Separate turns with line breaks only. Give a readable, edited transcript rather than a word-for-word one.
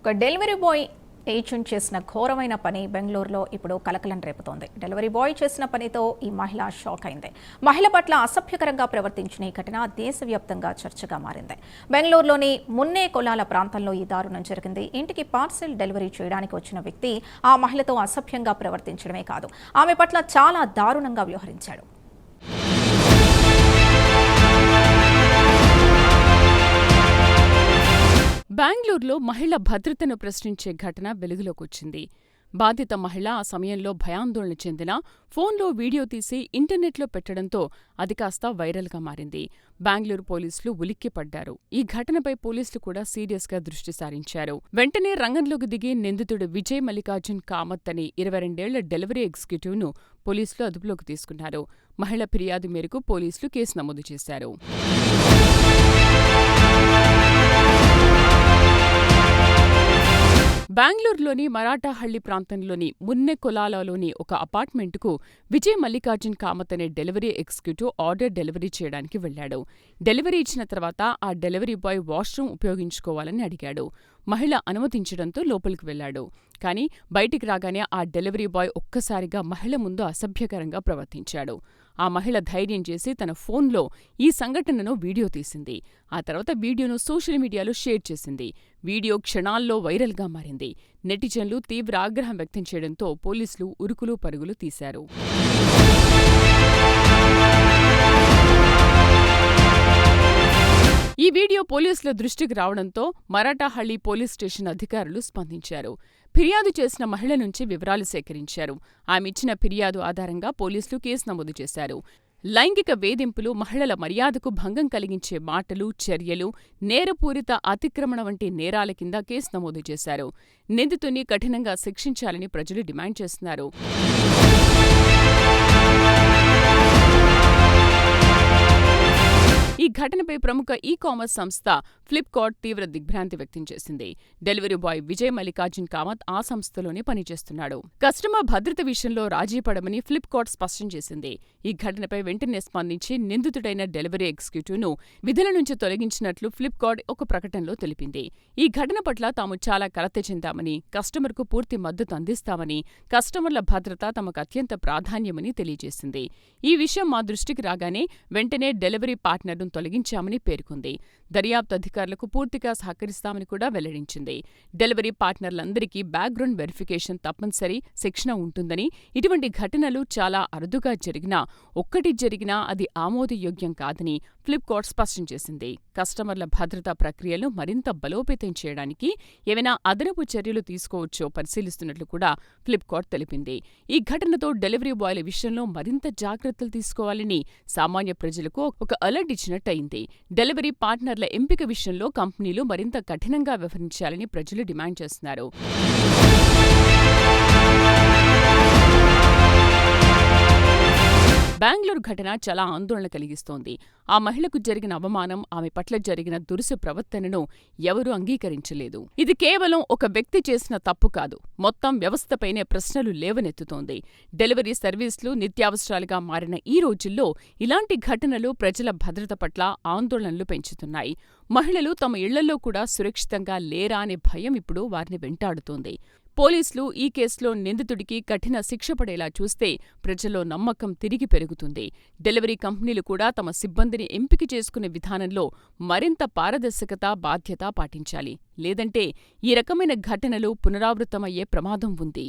ఒక delivery boy agent చేసిన ఘోరమైన పని బెంగళూరులో ఇప్పుడు కలకలం రేపుతోంది. డెలివరీ బాయ్ చేసిన పనితో ఈ మహిళ షాక్ అయింది. మహిళ పట్ల అసభ్యకరంగా ప్రవర్తించిన ఈ ఘటన దేశవ్యాప్తంగా చర్చగా మారింది. బెంగళూరులోని మున్నే కొలాల ప్రాంతంలో ఈ దారుణం జరిగింది. ఇంటికి పార్సెల్ డెలివరీ చేయడానికి వచ్చిన వ్యక్తి ఆ మహిళతో అసభ్యంగా ప్రవర్తించడమే కాదు, ఆమె పట్ల చాలా దారుణంగా వ్యవహరించాడు.
బెంగళూరులో మహిళ భద్రతను ప్రశ్నించే ఘటన వెలుగులోకొచ్చింది. బాధిత మహిళ ఆ సమయంలో భయాందోళన చెందిన ఫోన్లో వీడియో తీసి ఇంటర్నెట్లో పెట్టడంతో అది కాస్త వైరల్గా మారింది. బెంగళూరు పోలీసులు ఉలిక్కిపడ్డారు. ఈ ఘటనపై పోలీసులు కూడా సీరియస్గా దృష్టి సారించారు. వెంటనే రంగంలోకి దిగి నిందితుడు విజయ్ మల్లికార్జున్ కామత్ అని 22 ఏళ్ల డెలివరీ ఎగ్జిక్యూటివ్ను పోలీసులు అదుపులోకి తీసుకున్నారు. మహిళ ఫిర్యాదు మేరకు పోలీసులు కేసు నమోదు చేశారు. బెంగళూరులోని మరాఠాహళ్లి ప్రాంతంలోని మున్నె కొలాలలోని ఒక అపార్ట్మెంటుకు విజయ్ మల్లికార్జున్ కామత్ అనే డెలివరీ ఎగ్జిక్యూటివ్ ఆర్డర్ డెలివరీ చేయడానికి వెళ్లాడు. డెలివరీ ఇచ్చిన తర్వాత ఆ డెలివరీ బాయ్ వాష్రూమ్ ఉపయోగించుకోవాలని అడిగాడు. మహిళ అనుమతించడంతో లోపలికి వెళ్లాడు. కానీ బయటికి రాగానే ఆ డెలివరీ బాయ్ ఒక్కసారిగా మహిళ ముందు అసభ్యకరంగా ప్రవర్తించాడు. ఆ మహిళ ధైర్యం చేసి తన ఫోన్లో ఈ సంఘటనను వీడియో తీసింది. ఆ తర్వాత వీడియోను సోషల్ మీడియాలో షేర్ చేసింది. వీడియో క్షణాల్లో వైరల్గా మారింది. నెటిజన్లు తీవ్ర ఆగ్రహం వ్యక్తం చేయడంతో పోలీసులు ఉరుకులు పరుగులు తీశారు. ఈ వీడియో పోలీసుల దృష్టికి రావడంతో మరాఠాహళ్లి పోలీస్ స్టేషన్ అధికారులు స్పందించారు. ఫిర్యాదు చేసిన మహిళ నుంచి వివరాలు సేకరించారు. ఆమె ఇచ్చిన ఫిర్యాదు ఆధారంగా పోలీసులు కేసు నమోదు చేశారు. లైంగిక వేధింపులు, మహిళల మర్యాదకు భంగం కలిగించే మాటలు, చర్యలు, నేరపూరిత అతిక్రమణ వంటి నేరాల కింద కేసు నమోదు చేశారు. నిందితుని కఠినంగా శిక్షించాలని ప్రజలు డిమాండ్ చేస్తున్నారు. ఈ ఘటనపై ప్రముఖ ఈ-కామర్స్ సంస్థ ఫ్లిప్కార్ట్ తీవ్ర దిగ్భ్రాంతి వ్యక్తం చేసింది. డెలివరీ బాయ్ విజయ్ మల్లికార్జున్ కామత్ ఆ సంస్థలోనే పనిచేస్తున్నాడు. కస్టమర్ భద్రత విషయంలో రాజీ పడమని ఫ్లిప్కార్ట్ స్పష్టం చేసింది. ఈ ఘటనపై వెంటనే స్పందించి నిందితుడైన డెలివరీ ఎగ్జిక్యూటివ్ను విధుల నుంచి తొలగించినట్లు ఫ్లిప్కార్ట్ ఒక ప్రకటనలో తెలిపింది. ఈ ఘటన పట్ల తాము చాలా కలత చెందామని, కస్టమర్కు పూర్తి మద్దతు అందిస్తామని, కస్టమర్ల భద్రత తమకు అత్యంత ప్రాధాన్యమని తెలియజేసింది. ఈ విషయం మా దృష్టికి రాగానే వెంటనే డెలివరీ పార్ట్నర్ను తొలగించామని పేర్కొంది. దర్యాప్తు అధికారులకు పూర్తిగా సహకరిస్తామని కూడా వెల్లడించింది. డెలివరీ పార్ట్నర్లందరికీ బ్యాక్గ్రౌండ్ వెరిఫికేషన్ తప్పనిసరి, శిక్షణ ఉంటుందని, ఇటువంటి ఘటనలు చాలా అరుదుగా జరిగినా, ఒక్కటి జరిగినా అది ఆమోదయోగ్యం కాదని ఫ్లిప్కార్ట్ స్పష్టం చేసింది. కస్టమర్ల భద్రతా ప్రక్రియలను మరింత బలోపేతం చేయడానికి ఏవైనా అదనపు చర్యలు తీసుకోవచ్చో పరిశీలిస్తున్నట్లు కూడా ఫ్లిప్కార్ట్ తెలిపింది. ఈ ఘటనతో డెలివరీ బాయ్ల విషయంలో మరింత జాగ్రత్తలు తీసుకోవాలని సామాన్య ప్రజలకు ఒక అలర్ట్ ఇచ్చినట్టయింది. డెలివరీ పార్ట్నర్ల ఎంపిక విషయంలో కంపెనీలు మరింత కఠినంగా వ్యవహరించాలని ప్రజలు డిమాండ్ చేస్తున్నారు. బెంగళూరు ఘటన చాలా ఆందోళన కలిగిస్తోంది. ఆ మహిళకు జరిగిన అవమానం, ఆమె పట్ల జరిగిన దురుసు ప్రవర్తనను ఎవరూ అంగీకరించలేదు. ఇది కేవలం ఒక వ్యక్తి చేసిన తప్పు కాదు, మొత్తం వ్యవస్థపైనే ప్రశ్నలు లేవనెత్తుతోంది. డెలివరీ సర్వీసులు నిత్యావసరాలుగా మారిన ఈ రోజుల్లో ఇలాంటి ఘటనలు ప్రజల భద్రత పట్ల ఆందోళనలు పెంచుతున్నాయి. మహిళలు తమ ఇళ్లలో కూడా సురక్షితంగా లేరా అనే భయం ఇప్పుడు వారిని వెంటాడుతోంది. పోలీసులు ఈ కేసులో నిందితుడికి కఠిన శిక్ష పడేలా చూస్తే ప్రజల్లో నమ్మకం తిరిగి పెరుగుతుంది. డెలివరీ కంపెనీలు కూడా తమ సిబ్బందిని ఎంపిక చేసుకునే విధానంలో మరింత పారదర్శకత, బాధ్యత పాటించాలి. లేదంటే ఈ రకమైన ఘటనలు పునరావృతమయ్యే ప్రమాదం ఉంది.